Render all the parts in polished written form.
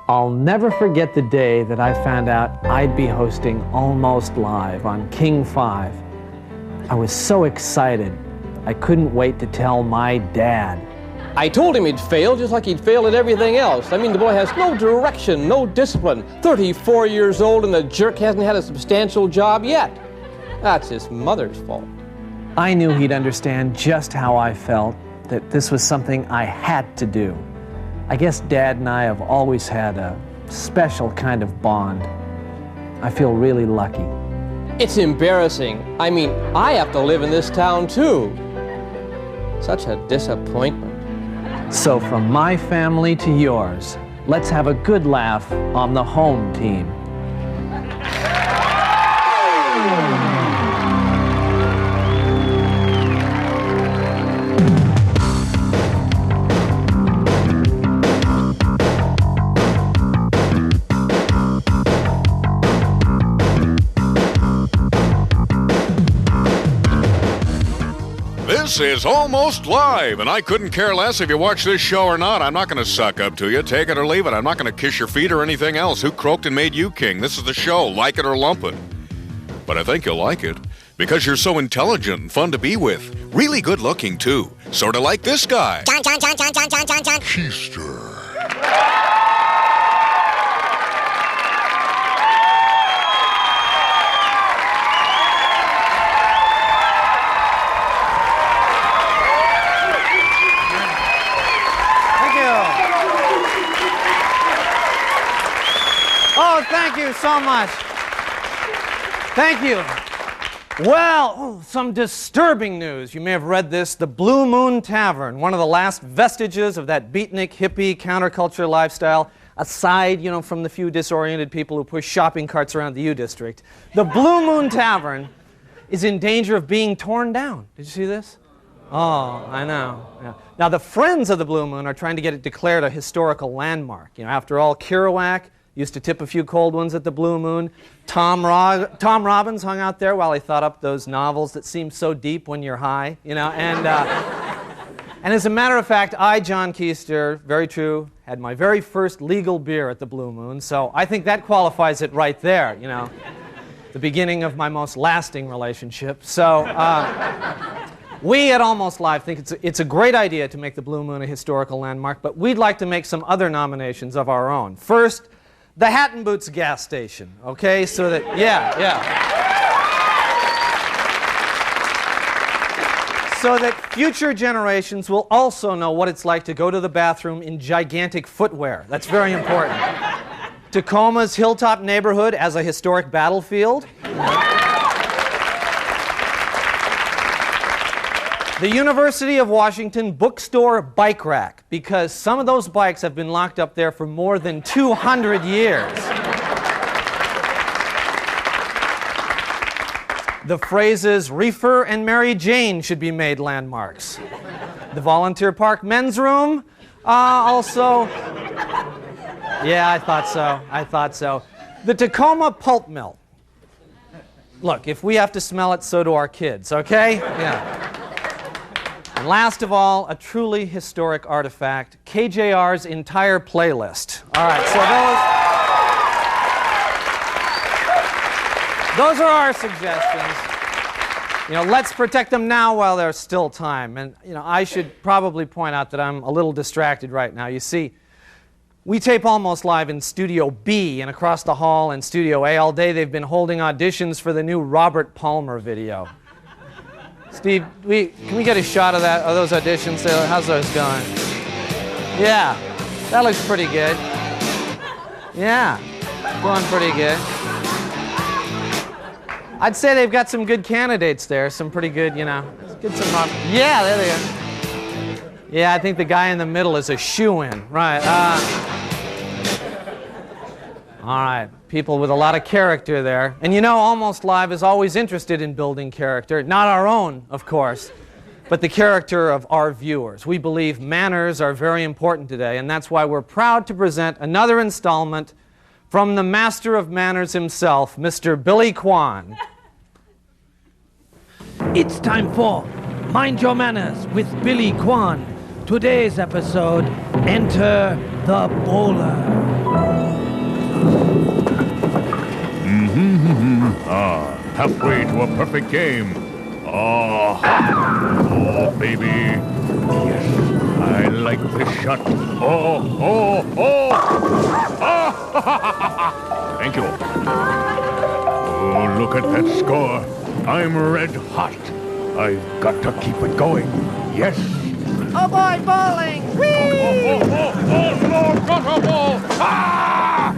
I'll never forget the day that I found out I'd be hosting Almost Live on King 5. I was so excited, I couldn't wait to tell my dad. I told him he'd fail just like he'd failed at everything else. I mean, the boy has no direction, no discipline. 34 years old and the jerk hasn't had a substantial job yet. That's his mother's fault. I knew he'd understand just how I felt, that this was something I had to do. I guess Dad and I have always had a special kind of bond. I feel really lucky. It's embarrassing. I mean, I have to live in this town too. Such a disappointment. So from my family to yours, let's have a good laugh on the home team. This is Almost Live, and I couldn't care less if you watch this show or not. I'm not going to suck up to you. Take it or leave it. I'm not going to kiss your feet or anything else. Who croaked and made you king? This is the show. Like it or lump it. But I think you'll like it because you're so intelligent and fun to be with. Really good looking, too. Sort of like this guy. John. Keister. Thank you so much. Thank you. Well, some disturbing news. You may have read this. The Blue Moon Tavern, one of the last vestiges of that beatnik, hippie, counterculture lifestyle, aside, from the few disoriented people who push shopping carts around the U District. The Blue Moon Tavern is in danger of being torn down. Did you see this? Oh, I know. Yeah. Now, the Friends of the Blue Moon are trying to get it declared a historical landmark. After all, Kerouac used to tip a few cold ones at the Blue Moon. Tom Robbins hung out there while he thought up those novels that seem so deep when you're high, And as a matter of fact, I, John Keister, very true, had my very first legal beer at the Blue Moon, so I think that qualifies it right there, the beginning of my most lasting relationship. So we at Almost Live think it's a great idea to make the Blue Moon a historical landmark, but we'd like to make some other nominations of our own. First, the Hat and Boots gas station, okay? So that, so that future generations will also know what it's like to go to the bathroom in gigantic footwear. That's very important. Tacoma's Hilltop neighborhood as a historic battlefield. The University of Washington bookstore bike rack, because some of those bikes have been locked up there for more than 200 years. The phrases Reefer and Mary Jane should be made landmarks. The Volunteer Park men's room, also. Yeah, I thought so. The Tacoma pulp mill. Look, if we have to smell it, so do our kids, okay? Yeah. And last of all, a truly historic artifact, KJR's entire playlist. All right, so those are our suggestions. Let's protect them now while there's still time. And, I should probably point out that I'm a little distracted right now. You see, we tape Almost Live in Studio B, and across the hall in Studio A all day they've been holding auditions for the new Robert Palmer video. Steve, can we get a shot of those auditions? How's those going? Yeah, that looks pretty good. Yeah, going pretty good. I'd say they've got some good candidates there, some pretty good, yeah, there they are. Yeah, I think the guy in the middle is a shoo-in, right. All right, people with a lot of character there. And Almost Live is always interested in building character. Not our own, of course, but the character of our viewers. We believe manners are very important today, and that's why we're proud to present another installment from the master of manners himself, Mr. Billy Kwan. It's time for Mind Your Manners with Billy Kwan. Today's episode, Enter the Bowler. Halfway to a perfect game. Oh, baby. Yes, I like this shot. Oh. Thank you. Oh, look at that score. I'm red hot. I've got to keep it going. Yes. Oh boy, bowling! Whee! Lord, got a ball! Ah!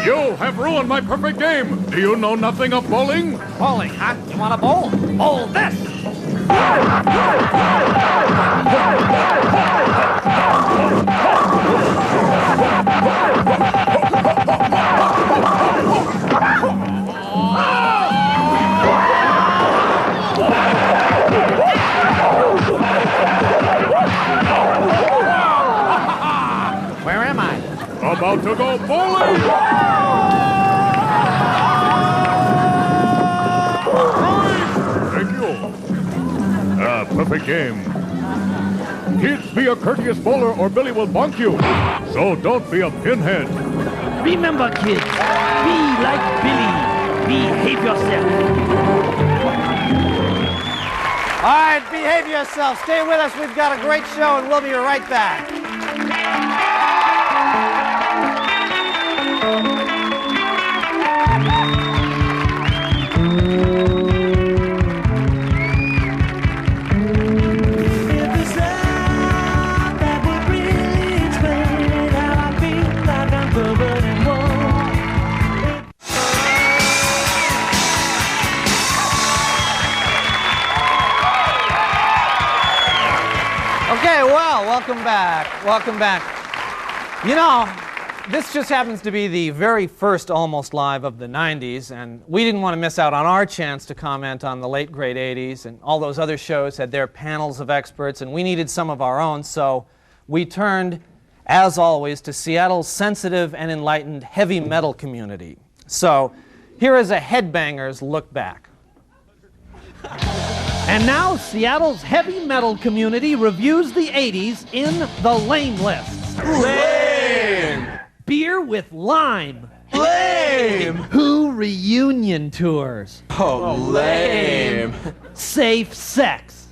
You have ruined my perfect game. Do you know nothing of bowling? Bowling, huh? You want to bowl? Bowl this! Where am I? About to go bowling! Thank you. Perfect game. Kids, be a courteous bowler or Billy will bonk you. So don't be a pinhead. Remember, kids, be like Billy. Behave yourself. All right, behave yourself. Stay with us. We've got a great show, and we'll be right back. Okay, well, welcome back. Welcome back. You know, this just happens to be the very first Almost Live of the 90s, and we didn't want to miss out on our chance to comment on the late, great 80s, and all those other shows had their panels of experts, and we needed some of our own, so we turned, as always, to Seattle's sensitive and enlightened heavy metal community. So, here is a Headbangers look back. And now, Seattle's heavy metal community reviews the 80s in the lame lists. Lame! Beer with Lime. Lame! Who reunion tours. Oh, lame! Safe sex.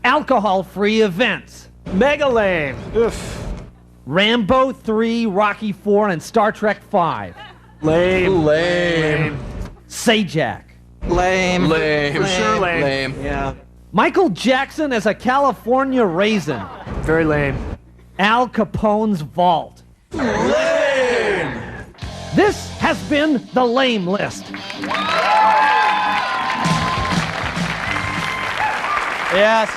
Alcohol-free events. Mega lame! Rambo 3, Rocky 4, and Star Trek 5. Lame! Lame! Sajak. Lame! Lame! For sure lame! Lame! Yeah. Michael Jackson as a California raisin. Very lame. Al Capone's vault. Lame! This has been the lame list. Yes.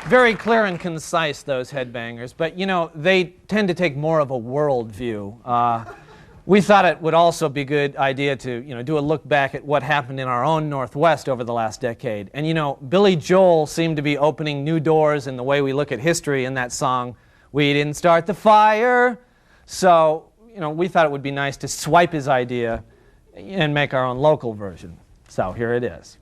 Very clear and concise, those Headbangers. But, you know, they tend to take more of a world view. We thought it would also be a good idea to, do a look back at what happened in our own Northwest over the last decade. And, Billy Joel seemed to be opening new doors in the way we look at history in that song, "We Didn't Start the Fire." So, we thought it would be nice to swipe his idea and make our own local version. So here it is.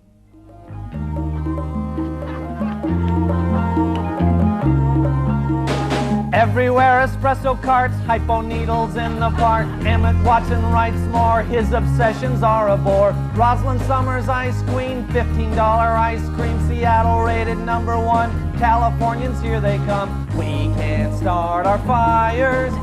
Everywhere espresso carts, hypo needles in the park. Emmett Watson writes more, his obsessions are a bore. Rosalind Summers, Ice Queen, $15 ice cream. Seattle rated #1, Californians, here they come. We can't start our fires,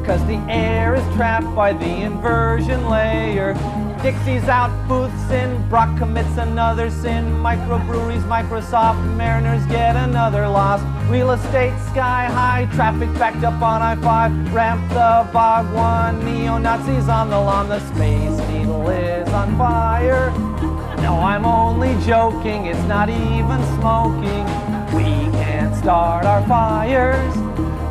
'cause the air is trapped by the inversion layer. Dixie's out, Booth's in, Brock commits another sin. Microbreweries, Microsoft, Mariners get another loss. Real estate sky high, traffic backed up on I-5. Ramp the Bog One, neo-Nazis on the lawn. The Space Needle is on fire. No, I'm only joking, it's not even smoking. We can't start our fires,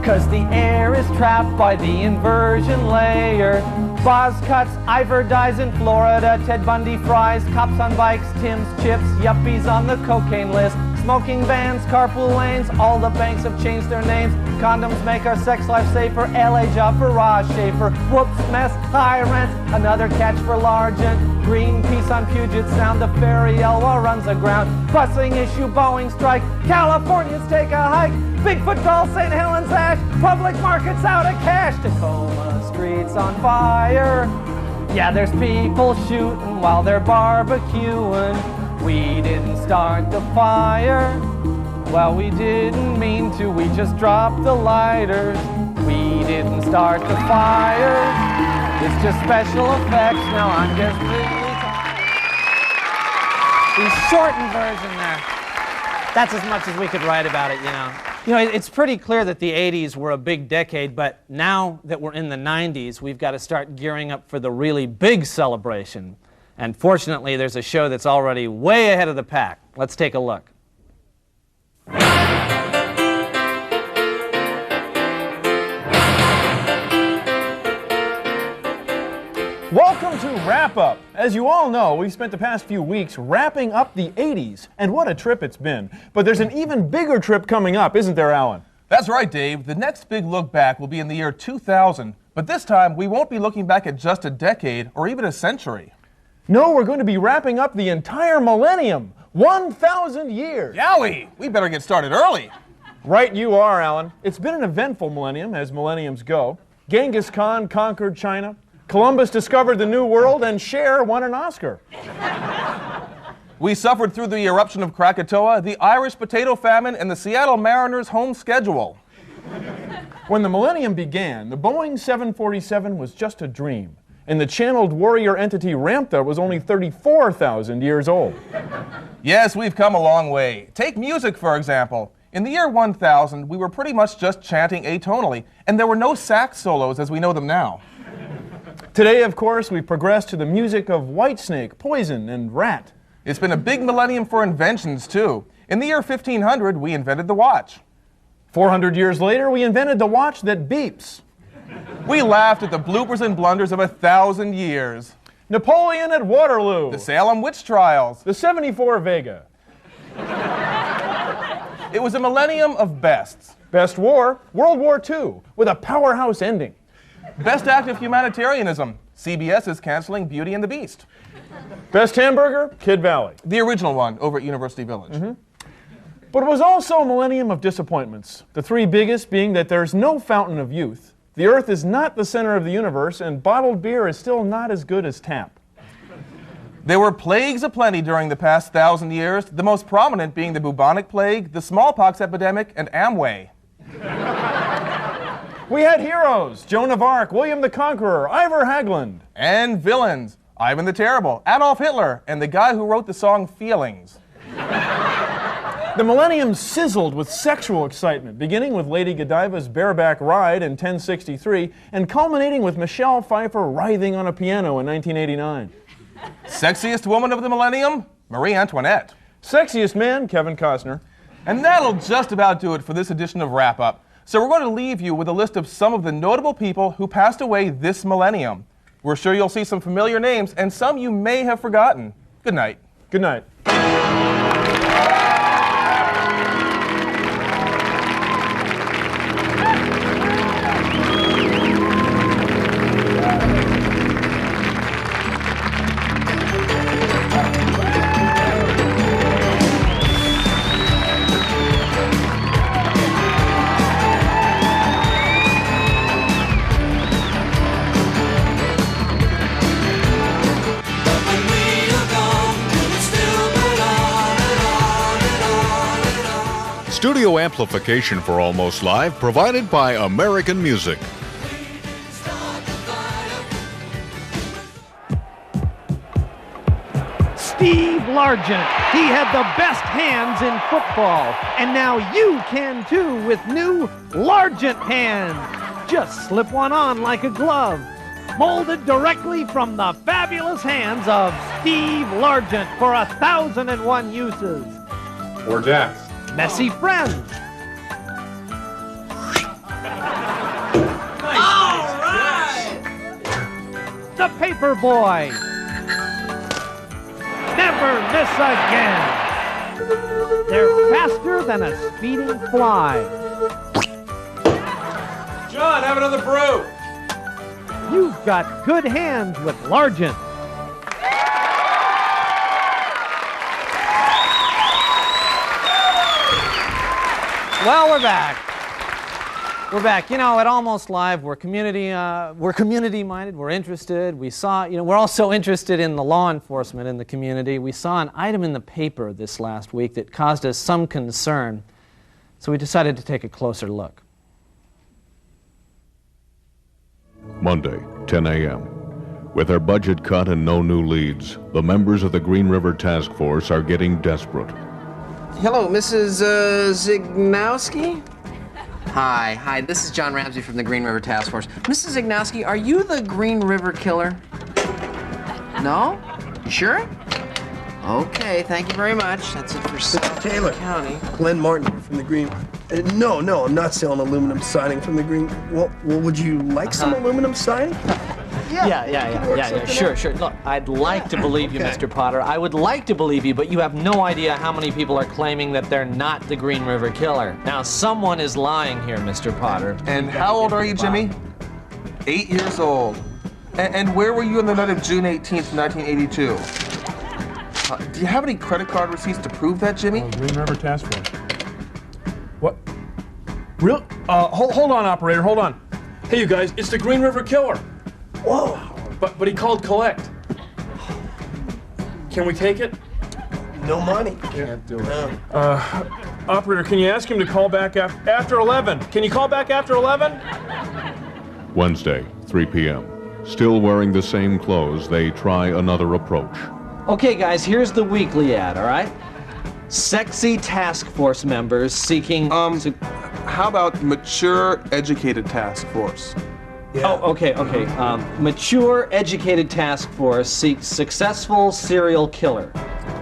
'cause the air is trapped by the inversion layer. Boz cuts, Ivor dies in Florida, Ted Bundy fries, cops on bikes, Tim's chips, yuppies on the cocaine list. Smoking bans, carpool lanes, all the banks have changed their names. Condoms make our sex life safer, LA job for Raj Schaefer. Whoops, mess, high rent, another catch for Largent. Greenpeace on Puget Sound, the ferry Elwha runs aground. Busing issue, Boeing strike, Californians take a hike. Bigfoot doll, St. Helens ash, public markets out of cash. Tacoma streets on fire. Yeah, there's people shooting while they're barbecuing. We didn't start the fire. Well, we didn't mean to, we just dropped the lighters. We didn't start the fire. It's just special effects. Now I'm just really the shortened version there. That's as much as we could write about it, you know. You know, it's pretty clear that the 80s were a big decade, but now that we're in the 90s, we've got to start gearing up for the really big celebration. And fortunately, there's a show that's already way ahead of the pack. Let's take a look. Welcome to Wrap Up. As you all know, we've spent the past few weeks wrapping up the 80s, and what a trip it's been. But there's an even bigger trip coming up, isn't there, Alan? That's right, Dave. The next big look back will be in the year 2000, but this time we won't be looking back at just a decade or even a century. No, we're going to be wrapping up the entire millennium, 1,000 years. Yowie! We better get started early. Right you are, Alan. It's been an eventful millennium, as millenniums go. Genghis Khan conquered China. Columbus discovered the New World, and Cher won an Oscar. We suffered through the eruption of Krakatoa, the Irish potato famine, and the Seattle Mariners' home schedule. When the millennium began, the Boeing 747 was just a dream, and the channeled warrior entity Ramtha was only 34,000 years old. Yes, we've come a long way. Take music, for example. In the year 1000, we were pretty much just chanting atonally, and there were no sax solos as we know them now. Today, of course, we've progressed to the music of Whitesnake, Poison, and Rat. It's been a big millennium for inventions, too. In the year 1500, we invented the watch. 400 years later, we invented the watch that beeps. We laughed at the bloopers and blunders of 1,000 years. Napoleon at Waterloo. The Salem witch trials. The 74 Vega. It was a millennium of bests. Best war, World War II, with a powerhouse ending. Best act of humanitarianism. CBS is canceling Beauty and the Beast. Best hamburger, Kid Valley. The original one over at University Village. But it was also a millennium of disappointments. The three biggest being that there's no fountain of youth, the Earth is not the center of the universe, and bottled beer is still not as good as tap. There were plagues aplenty during the past 1,000 years, the most prominent being the bubonic plague, the smallpox epidemic, and Amway. We had heroes, Joan of Arc, William the Conqueror, Ivor Haglund. And villains, Ivan the Terrible, Adolf Hitler, and the guy who wrote the song Feelings. The millennium sizzled with sexual excitement, beginning with Lady Godiva's bareback ride in 1063 and culminating with Michelle Pfeiffer writhing on a piano in 1989. Sexiest woman of the millennium? Marie Antoinette. Sexiest man? Kevin Costner. And that'll just about do it for this edition of Wrap Up. So we're going to leave you with a list of some of the notable people who passed away this millennium. We're sure you'll see some familiar names and some you may have forgotten. Good night. Good night. Studio amplification for Almost Live provided by American Music. Steve Largent. He had the best hands in football. And now you can too with new Largent hands. Just slip one on like a glove. Molded directly from the fabulous hands of Steve Largent for 1,001 uses. Or Jax. Messy friends. All right! The Paper Boy. Never miss again. They're faster than a speeding fly. John, have another brew. You've got good hands with Largent. Well, we're back. We're back. You know, at Almost Live, we're community-minded. We're interested. We saw, you know, we're also interested in the law enforcement in the community. We saw an item in the paper this last week that caused us some concern, so we decided to take a closer look. Monday, 10 a.m. With their budget cut and no new leads, the members of the Green River Task Force are getting desperate. Hello, Mrs. Zignowski? Hi, this is John Ramsey from the Green River Task Force. Mrs. Zignowski, are you the Green River Killer? No? You sure? Okay, thank you very much. That's it for South Taylor County. Glenn Martin from the Green. No, I'm not selling aluminum siding from the Green. Well, would you like some aluminum siding? Yeah, sure. Look, I'd like to believe you, Mr. Potter. I would like to believe you, but you have no idea how many people are claiming that they're not the Green River Killer. Now, someone is lying here, Mr. Potter. And how old are you, Jimmy? 8 years old. And where were you on the night of June 18th, 1982? Do you have any credit card receipts to prove that, Jimmy? Green River Task Force. What? Real? Hold on, operator, hold on. Hey, you guys, it's the Green River Killer. Whoa! But he called collect. Can we take it? No money. Can't do it. No. Operator, can you ask him to call back after 11? Can you call back after 11? Wednesday, 3 p.m. Still wearing the same clothes, they try another approach. Okay, guys, here's the weekly ad, all right? Sexy task force members seeking... How about mature, educated task force? Yeah. Oh, okay. Mature, educated task force seeks successful serial killer.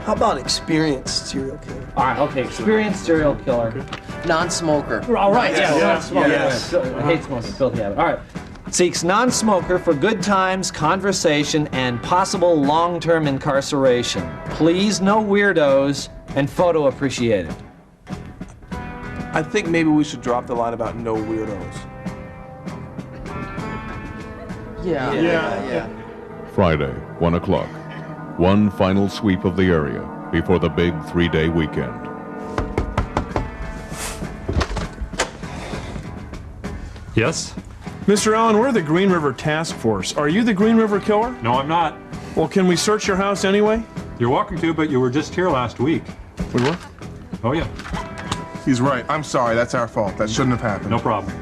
How about experienced serial killer? All right, okay, experienced serial killer. Non-smoker. All right, Yes. non-smoker. Yes. I hate smoking, filthy habit. All right. Seeks non-smoker for good times, conversation, and possible long-term incarceration. Please, no weirdos, and photo appreciated. I think maybe we should drop the line about no weirdos. Yeah. Friday, 1 o'clock. One final sweep of the area before the big 3-day weekend. Yes? Mr. Allen, we're the Green River Task Force. Are you the Green River Killer? No, I'm not. Well, can we search your house anyway? You're welcome to, but you were just here last week. We were? Oh, yeah. He's right. I'm sorry. That's our fault. That shouldn't have happened. No problem.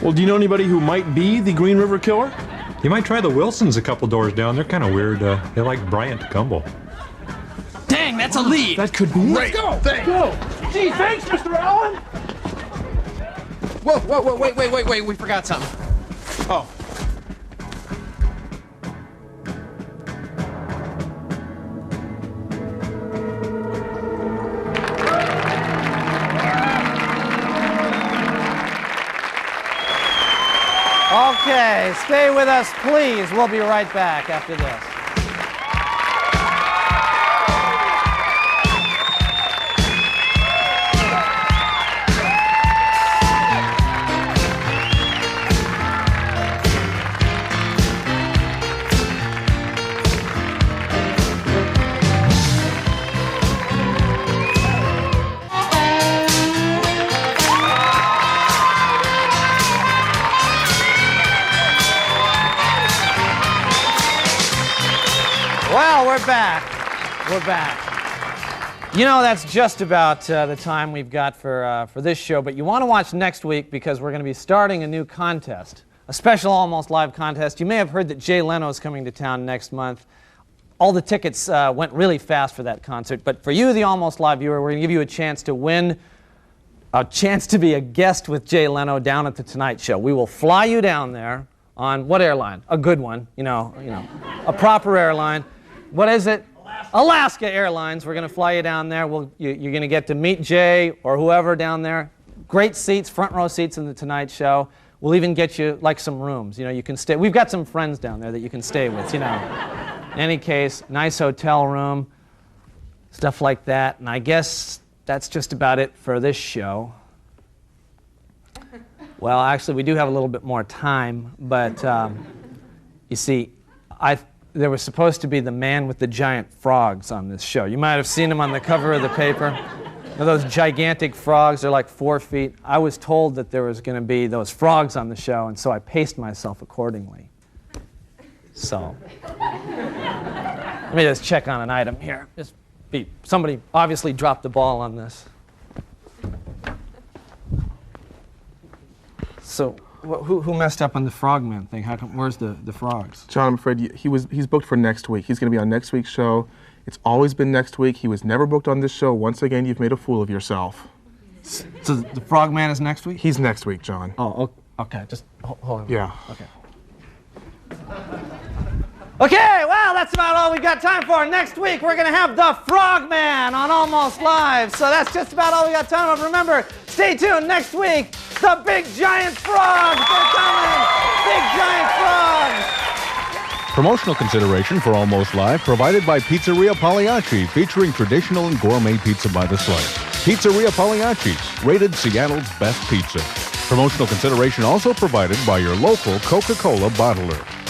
Well, do you know anybody who might be the Green River Killer? You might try the Wilsons a couple doors down. They're kind of weird. They like Bryant Gumbel. Dang, that's a lead. That could be. Let's go! Gee, thanks, Mr. Allen! Whoa, wait, we forgot something. Oh. Okay, stay with us, please. We'll be right back after this. Well, we're back. We're back. You know, that's just about the time we've got for this show, but you want to watch next week because we're going to be starting a new contest, a special Almost Live contest. You may have heard that Jay Leno's coming to town next month. All the tickets went really fast for that concert, but for you, the Almost Live viewer, we're going to give you a chance to win a chance to be a guest with Jay Leno down at the Tonight Show. We will fly you down there on what airline? A good one, you know, a proper airline. What is it? Alaska Airlines. We're going to fly you down there. You're going to get to meet Jay or whoever down there. Great seats, front row seats in the Tonight Show. We'll even get you like some rooms. You know, you can stay. We've got some friends down there that you can stay with. You know, in any case, nice hotel room, stuff like that. And I guess that's just about it for this show. Well, actually, we do have a little bit more time, but you see, there was supposed to be the man with the giant frogs on this show. You might have seen him on the cover of the paper. Now, those gigantic frogs are like 4 feet. I was told that there was going to be those frogs on the show, and so I paced myself accordingly. So, let me just check on an item here. Just beep. Somebody obviously dropped the ball on this. So, who messed up on the Frogman thing? How come? Where's the frogs? John, I'm afraid he's booked for next week. He's going to be on next week's show. It's always been next week. He was never booked on this show. Once again, you've made a fool of yourself. So the Frogman is next week? He's next week, John. Oh, okay. Just hold on. Yeah. Okay. Okay, well, that's about all we've got time for. Next week, we're going to have the Frogman on Almost Live. So that's just about all we got time for. Remember, stay tuned next week. The big giant frogs, they're coming. Big giant frogs. Promotional consideration for Almost Live provided by Pizzeria Pagliacci, featuring traditional and gourmet pizza by the slice. Pizzeria Pagliacci's, rated Seattle's best pizza. Promotional consideration also provided by your local Coca-Cola bottler.